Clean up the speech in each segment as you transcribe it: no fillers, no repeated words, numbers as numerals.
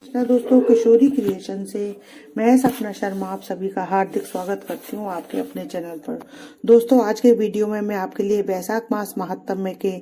दोस्तों, किशोरी क्रिएशन से मैं सपना शर्मा आप सभी का हार्दिक स्वागत करती हूँ आपके अपने चैनल पर। दोस्तों, आज के वीडियो में मैं आपके लिए वैशाख मास महात्म्य के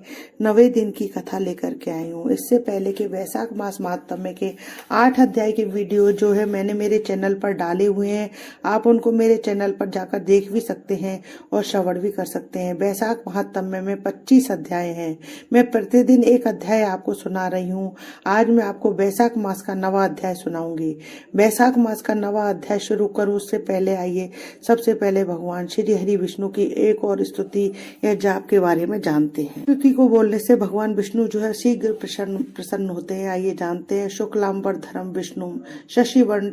9वें दिन की कथा लेकर के आई हूँ। इससे पहले के वैशाख मास महात्म्य के 8 अध्याय के वीडियो जो है मैंने मेरे चैनल पर डाले हुए हैं। आप उनको मेरे चैनल पर जाकर देख भी सकते हैं और श्रवण भी कर सकते हैं। वैशाख महात्म्य में 25 अध्याय हैं। मैं प्रतिदिन एक अध्याय आपको सुना रही हूँ। आज मैं आपको वैशाख मास का 9वां अध्याय सुनाऊंगी। वैशाख मास का 9वां अध्याय शुरू करूं उससे पहले आइए सबसे पहले भगवान श्री हरि विष्णु की एक और स्तुति या जाप के बारे में जानते हैं। स्तुति को बोलने से भगवान विष्णु जो है शीघ्र प्रसन्न होते हैं। आइए जानते हैं। शुक्लांबर धरम विष्णु शशिवर्ण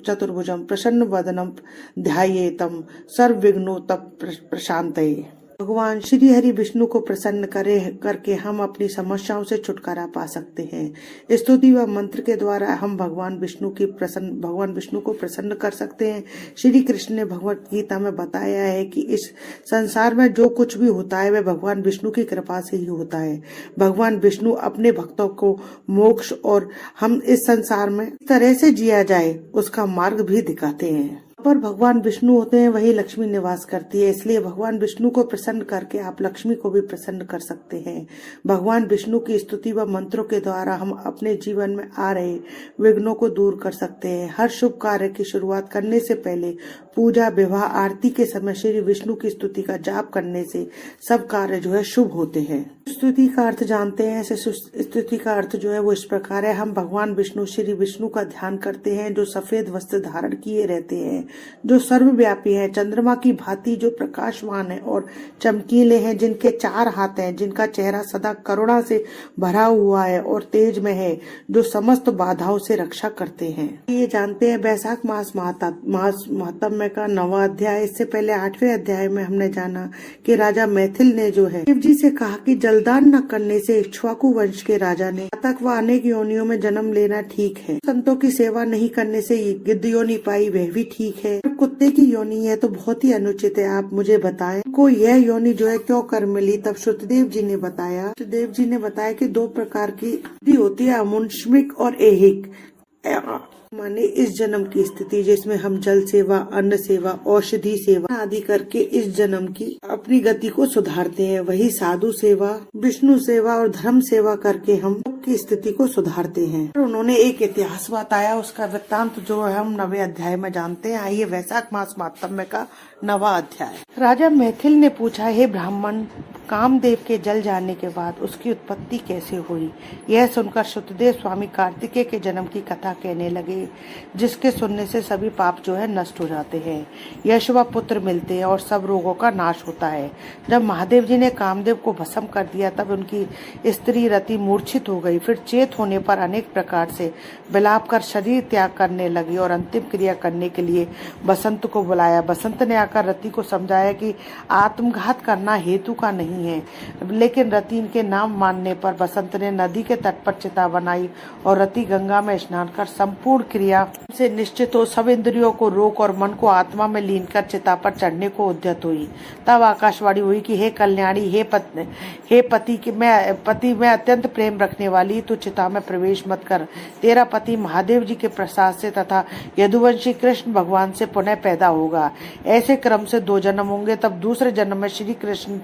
चतुर्भुजम प्रसन्न वदनम ध्यायेतम सर्वविघ्नो तप प्रशांतये। भगवान श्री हरि विष्णु को प्रसन्न करके हम अपनी समस्याओं से छुटकारा पा सकते हैं। स्तुति व मंत्र के द्वारा हम भगवान विष्णु को प्रसन्न कर सकते हैं। श्री कृष्ण ने भगवत गीता में बताया है कि इस संसार में जो कुछ भी होता है वह भगवान विष्णु की कृपा से ही होता है। भगवान विष्णु अपने भक्तों को मोक्ष और हम इस संसार में इस तरह से जिया जाए उसका मार्ग भी दिखाते हैं। पर भगवान विष्णु होते हैं वही लक्ष्मी निवास करती है, इसलिए भगवान विष्णु को प्रसन्न करके आप लक्ष्मी को भी प्रसन्न कर सकते हैं। भगवान विष्णु की स्तुति व मंत्रों के द्वारा हम अपने जीवन में आ रहे विघ्नों को दूर कर सकते हैं। हर शुभ कार्य की शुरुआत करने से पहले पूजा, विवाह, आरती के समय श्री विष्णु की स्तुति का जाप करने से सब कार्य जो है शुभ होते हैं। स्तुति का अर्थ जानते हैं। स्तुति का अर्थ जो है वो इस प्रकार है। हम भगवान विष्णु श्री विष्णु का ध्यान करते हैं जो सफेद वस्त्र धारण किए रहते हैं, जो सर्वव्यापी है, चंद्रमा की भांति जो प्रकाशवान है और चमकीले हैं, जिनके 4 हाथ हैं, जिनका चेहरा सदा करुणा से भरा हुआ है और तेज में है, जो समस्त बाधाओं से रक्षा करते हैं। ये जानते हैं वैशाख मास महात्म्य का 9वां अध्याय। इससे पहले 8वें अध्याय में हमने जाना कि राजा मैथिल ने जो है शिव जी से कहा कि जलदान न करने से इक्ष्वाकु वंश के राजा ने तक व अनेक योनियों में जन्म लेना ठीक है। संतों की सेवा नहीं करने से गिद्ध योनि पाई वह भी ठीक है। कुत्ते की योनि है तो बहुत ही अनुचित है। आप मुझे बताएं को यह योनि जो है क्यों कर मिली। तब श्रुतदेव जी ने बताया कि 2 प्रकार की होती है, अमुष्मिक और ऐहिक। माने इस जन्म की स्थिति जिसमें हम जल सेवा, अन्न सेवा, औषधि सेवा आदि करके इस जन्म की अपनी गति को सुधारते हैं। वही साधु सेवा, विष्णु सेवा और धर्म सेवा करके हम की स्थिति को सुधारते हैं। उन्होंने एक इतिहास बताया, उसका वृत्तांत जो है हम 9वें अध्याय में जानते हैं। आइए वैशाख मास महात्म्य का 9वां अध्याय। राजा मैथिल ने पूछा, हे ब्राह्मण, कामदेव के जल जाने के बाद उसकी उत्पत्ति कैसे हुई। यह सुनकर श्रुतदेव स्वामी कार्तिकेय के जन्म की कथा कहने लगे, जिसके सुनने से सभी पाप जो है नष्ट हो जाते हैं, यश व पुत्र मिलते हैं और सब रोगों का नाश होता है। जब महादेव जी ने कामदेव को भस्म कर दिया तब उनकी स्त्री रति मूर्छित हो गई। फिर चेत होने पर अनेक प्रकार से विलाप कर शरीर त्याग करने लगी और अंतिम क्रिया करने के लिए बसंत को बुलाया। बसंत ने आकर रति को समझाया कि आत्मघात करना हेतु का नहीं है, लेकिन रति के नाम मानने पर बसंत ने नदी के तट पर चिता बनाई और रति गंगा में स्नान कर संपूर्ण क्रिया से निश्चित हो सब इंद्रियों को रोक और मन को आत्मा में लीन कर चिता पर चढ़ने को उद्यत हुई। तब आकाशवाणी हुई कि हे कल्याणी, हे पति में अत्यंत प्रेम रखने वाली, तू चिता में प्रवेश मत कर। तेरा पति महादेव जी के प्रसाद से तथा यदुवंशी कृष्ण भगवान से पुनः पैदा होगा। ऐसे क्रम से 2 जन्म होंगे। तब दूसरे जन्म में श्री कृष्ण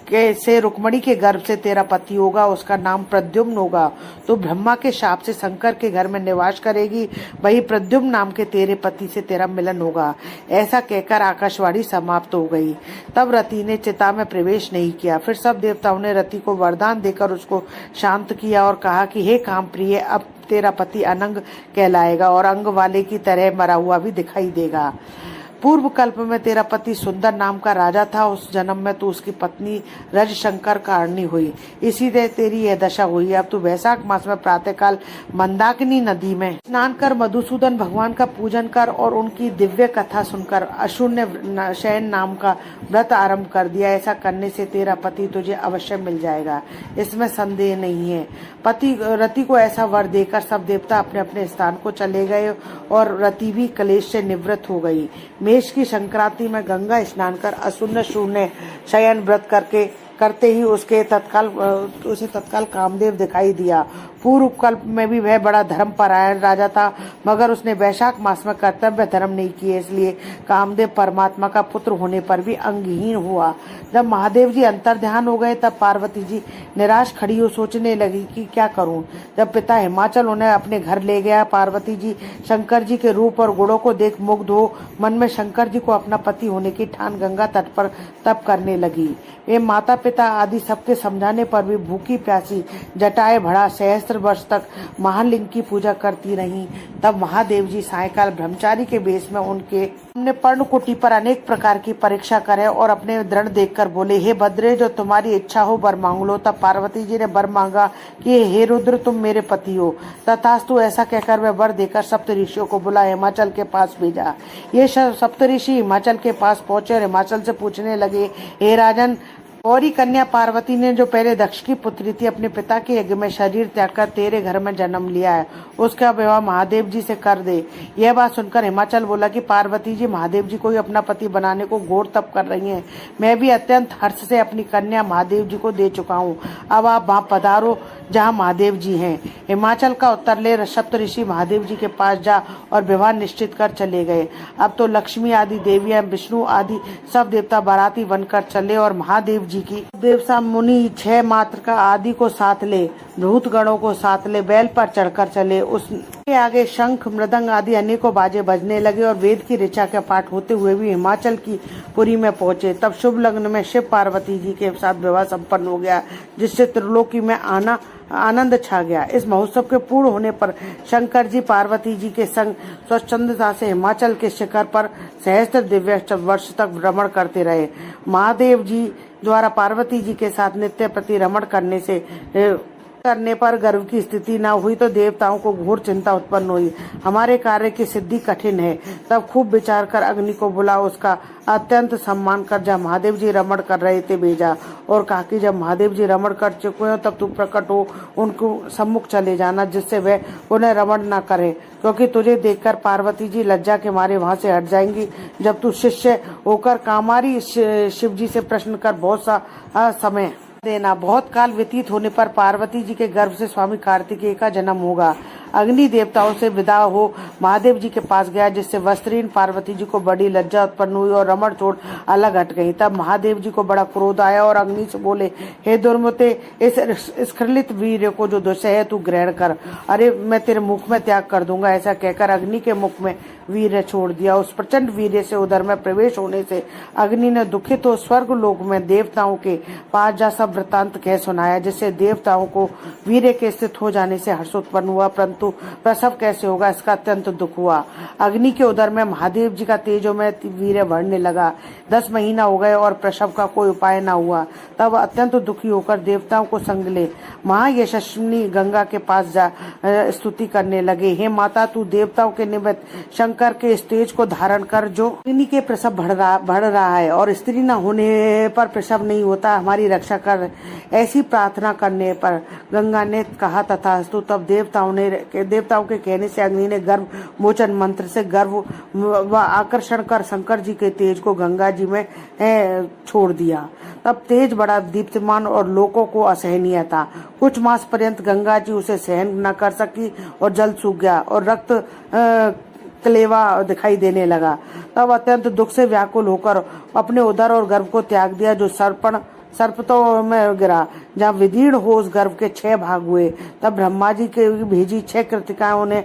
से रुक्मणी के गर्भ से तेरा पति होगा, उसका नाम प्रद्युम्न होगा। तो ब्रह्मा के शाप से शंकर के घर में निवास करेगी, वही प्रद्युम्न नाम के तेरे पति से तेरा मिलन होगा। ऐसा कहकर आकाशवाणी समाप्त हो गई। तब रति ने चिता में प्रवेश नहीं किया। फिर सब देवताओं ने रति को वरदान देकर उसको शांत किया और कहा कि हे काम प्रिय, अब तेरा पति अनंग कहलाएगा और अंग वाले की तरह मरा हुआ भी दिखाई देगा। पूर्व कल्प में तेरा पति सुंदर नाम का राजा था। उस जन्म में तो उसकी पत्नी रजशंकर कारणी हुई, इसीलिए तेरी यह दशा हुई। अब तू वैशाख मास में प्रातःकाल मंदाकिनी नदी में स्नान कर मधुसूदन भगवान का पूजन कर और उनकी दिव्य कथा सुनकर अशून्य शयन नाम का व्रत आरंभ कर दिया। ऐसा करने से तेरा पति तुझे अवश्य मिल जाएगा, इसमें संदेह नहीं है। रति को ऐसा वर देकर सब देवता अपने अपने स्थान को चले गए और रति भी कलेश से निवृत्त हो गई। मेष की संक्रांति में गंगा स्नान कर अशून्य शून्य शयन व्रत करते ही उसे तत्काल कामदेव दिखाई दिया। पूर्व कल्प में भी वह बड़ा धर्मपरायण राजा था, मगर उसने वैशाख मास में कर्तव्य धर्म नहीं किए, इसलिए कामदेव परमात्मा का पुत्र होने पर भी अंगहीन हुआ। जब महादेव जी अंतर्ध्यान हो गए तब पार्वती जी निराश खड़ी हो सोचने लगी कि क्या करूं। जब पिता हिमाचल उन्हें अपने घर ले गया, पार्वती जी शंकर जी के रूप और गुणों को देख मुग्ध हो मन में शंकर जी को अपना पति होने की ठान गंगा तट पर तप करने लगी। वे माता पिता आदि सबके समझाने पर भी भूखी प्यासी जटाए भरा सहस्त्र वर्ष तक महालिंग की पूजा करती रहीं। तब महादेव जी सायकाल ब्रह्मचारी के वेश में उनके हमने पर्णकुटी पर अनेक प्रकार की परीक्षा करे और अपने दृढ़ देखकर बोले, हे भद्रे, जो तुम्हारी इच्छा हो वर मांग लो। तब पार्वती जी ने वर मांगा कि हे रुद्र, तुम मेरे पति हो। तथास्तु ऐसा कहकर वह वर देकर सप्त ऋषियों को बुला हिमाचल के पास भेजा। ये सप्त ऋषि हिमाचल के पास पहुंचे और हिमाचल से पूछने लगे, हे राजन, गौरी कन्या पार्वती ने जो पहले दक्ष की पुत्री थी, अपने पिता के यज्ञ में शरीर त्याग कर तेरे घर में जन्म लिया है, उसका विवाह महादेव जी से कर दे। यह बात सुनकर हिमाचल बोला कि पार्वती जी महादेव जी को ही अपना पति बनाने को घोर तप कर रही हैं। मैं भी अत्यंत हर्ष से अपनी कन्या महादेव जी को दे चुका हूँ। अब आप वहाँ पधारो जहाँ महादेव जी हैं। हिमाचल का उत्तर ले सप्त ऋषि महादेव जी के पास जा और विवाह निश्चित कर चले गए। अब तो लक्ष्मी आदि देवियां, विष्णु आदि सब देवता बाराती बनकर चले और महादेव जी की देवता मुनि 6 मात्र का आदि को साथ ले, भूत गणों को साथ ले बैल पर चढ़कर चले। उसके आगे शंख मृदंग आदि अनेकों बाजे बजने लगे और वेद की ऋचा का पाठ होते हुए भी हिमाचल की पुरी में पहुंचे। तब शुभ लग्न में शिव पार्वती जी के साथ विवाह संपन्न हो गया, जिससे त्रिलोकी में आनंद छा गया। इस महोत्सव के पूर्ण होने पर शंकर जी पार्वती जी के संग स्वच्छंदता से हिमाचल के शिखर पर सहस्त्र दिव्य वर्ष तक भ्रमण करते रहे। महादेव जी द्वारा पार्वती जी के साथ नित्य प्रति रमण करने पर गर्व की स्थिति न हुई तो देवताओं को घोर चिंता उत्पन्न हुई। हमारे कार्य की सिद्धि कठिन है। तब खूब विचार कर अग्नि को बुला उसका अत्यंत सम्मान कर जब महादेव जी रमण कर रहे थे भेजा और कहा कि जब महादेव जी रमण कर चुके हो तब तू प्रकट हो उनको सम्मुख चले जाना, जिससे वह उन्हें रमण न करे, क्योंकि तुझे देखकर पार्वती जी लज्जा के मारे वहां से हट जाएंगी। जब तू शिष्य होकर कामारी शिव जी से प्रश्न कर बहुत सा समय देना। बहुत काल व्यतीत होने पर पार्वती जी के गर्भ से स्वामी कार्तिकेय का जन्म होगा। अग्नि देवताओं से विदा हो महादेव जी के पास गया, जिससे वस्त्रीन पार्वती जी को बड़ी लज्जा उत्पन्न हुई और रमण छोड़ अलग हट गई। तब महादेव जी को बड़ा क्रोध आया और अग्नि से बोले, हे दुर्मते, इस स्खलित वीर्य को जो दुष्य है तू ग्रहण कर, अरे मैं तेरे मुख में त्याग कर दूंगा। ऐसा कहकर अग्नि के मुख में वीर्य छोड़ दिया। उस प्रचंड वीर्य से उदर में प्रवेश होने से अग्नि ने दुखित हो स्वर्ग लोक में देवताओं के पास जा सब वृत्तांत कह सुनाया, जिससे देवताओं को वीर्य के स्थित हो जाने से हर्ष उत्पन्न हुआ, परंतु प्रसव कैसे होगा इसका अत्यंत दुख हुआ। अग्नि के उदर में महादेव जी का तेजो में वीर्य बढ़ने लगा। 10 महीना हो गए और प्रसव का कोई उपाय न हुआ। तब अत्यंत दुखी होकर देवताओं को संग ले महायशस्विनी गंगा के पास जा स्तुति करने लगे, हे माता, तू देवताओं के निमित्त शंकर के इस तेज को धारण कर जो अग्नि के प्रसव बढ़ रहा है और स्त्री न होने पर प्रसव नहीं होता, हमारी रक्षा कर। ऐसी प्रार्थना करने पर गंगा ने कहा तथास्तु। तब देवताओं के कहने से अग्नि ने गर्भ मोचन मंत्र से गर्भ व आकर्षण कर शंकर जी के तेज को गंगा जी में छोड़ दिया। तब तेज बड़ा दीप्तमान और लोगों को असहनीय था। कुछ मास पर्यंत गंगा जी उसे सहन न कर सकी और जल सूख गया और रक्त कलेवा दिखाई देने लगा। तब अत्यंत दुख से व्याकुल होकर अपने उदर और गर्भ को त्याग दिया, जो सर्पतों में गिरा, जहाँ विदीर्ण हो उस गर्भ के 6 भाग हुए। तब ब्रह्मा जी के भेजी 6 कृतिकाएं उन्हें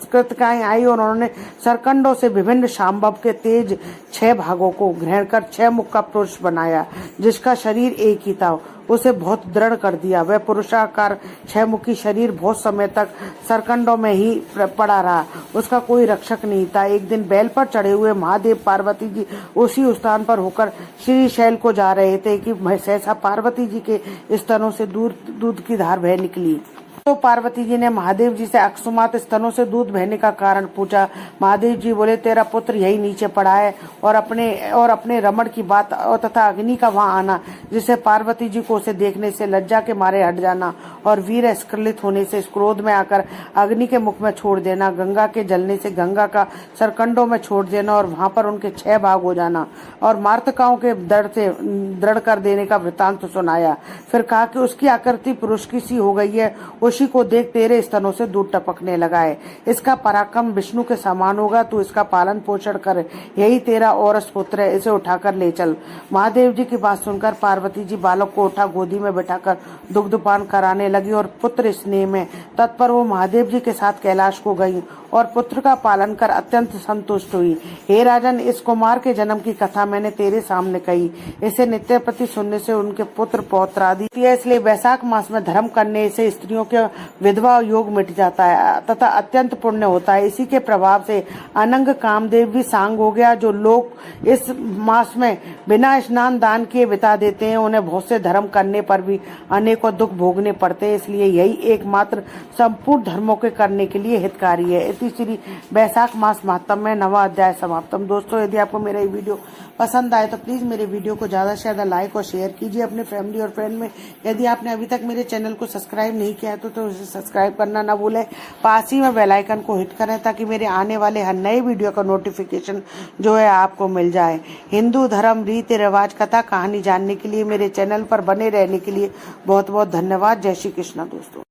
कृतिकाएं आई और उन्होंने सरकंडों से विभिन्न शांभव के तेज 6 भागों को ग्रहण कर 6 मुख का पुरुष बनाया, जिसका शरीर एक ही था। उसे बहुत दृढ़ कर दिया। वह पुरुषाकार 6 मुखी शरीर बहुत समय तक सरकंडों में ही पड़ा रहा। उसका कोई रक्षक नहीं था। एक दिन बैल पर चढ़े हुए महादेव पार्वती जी उसी स्थान पर होकर श्रीशैल को जा रहे थे कि सहसा पार्वती जी के स्तनों से दूध की धार बह निकली। तो पार्वती जी ने महादेव जी से अकस्मात स्तनों से दूध बहने का कारण पूछा। महादेव जी बोले, तेरा पुत्र यही नीचे पड़ा है और अपने रमण की बात और तथा अग्नि का वहां आना, जिसे पार्वती जी को उसे देखने से लज्जा के मारे हट जाना और वीर स्खलित होने से क्रोध में आकर अग्नि के मुख में छोड़ देना, गंगा के जलने से गंगा का सरकंडों में छोड़ देना और वहां पर उनके 6 भाग हो जाना और मार्तकाओं के दृढ़ कर देने का वृतांत सुनाया। फिर कहा कि उसकी आकृति पुरुष की सी हो गई है, उसी को देख तेरे स्तनों से दूध टपकने लगा है। इसका पराक्रम विष्णु के समान होगा, तू इसका पालन पोषण कर, यही तेरा औरस पुत्र है, इसे उठाकर ले चल। महादेव जी की बात सुनकर पार्वती जी बालक को उठा गोदी में बैठाकर दुग्धपान कराने लगी और पुत्र स्नेह में तत्पर वो महादेव जी के साथ कैलाश को गई और पुत्र का पालन कर अत्यंत संतुष्ट हुई। हे राजन, इस कुमार के जन्म की कथा मैंने तेरे सामने कही, इसे नित्य प्रति सुनने से उनके पुत्र पौत्र आदि, इसलिए वैशाख मास में धर्म करने से स्त्रियों के विधवा योग मिट जाता है तथा अत्यंत पुण्य होता है। इसी के प्रभाव से अनंग कामदेव भी सांग हो गया। जो लोग इस मास में बिना स्नान दान किए बिता देते हैं, उन्हें बहुत से धर्म करने पर भी अनेकों दुख भोगने पड़ते हैं, इसलिए यही एकमात्र संपूर्ण धर्मों के करने के लिए हितकारी है। इसी श्री वैशाख मास महात्म में 9वां अध्याय समाप्तम। दोस्तों, यदि आपको मेरा ये वीडियो पसंद आए तो प्लीज मेरे वीडियो को ज्यादा से ज्यादा लाइक और शेयर कीजिए अपने फैमिली और फ्रेंड में। यदि आपने अभी तक मेरे चैनल को सब्सक्राइब नहीं किया है तो उसे सब्सक्राइब करना ना भूलें। पास ही में बेल आइकन को हिट करें ताकि मेरे आने वाले हर नए वीडियो का नोटिफिकेशन जो है आपको मिल जाए। हिंदू धर्म, रीति रिवाज, कथा कहानी जानने के लिए मेरे चैनल पर बने रहने के लिए बहुत बहुत धन्यवाद। जय श्री कृष्ण दोस्तों।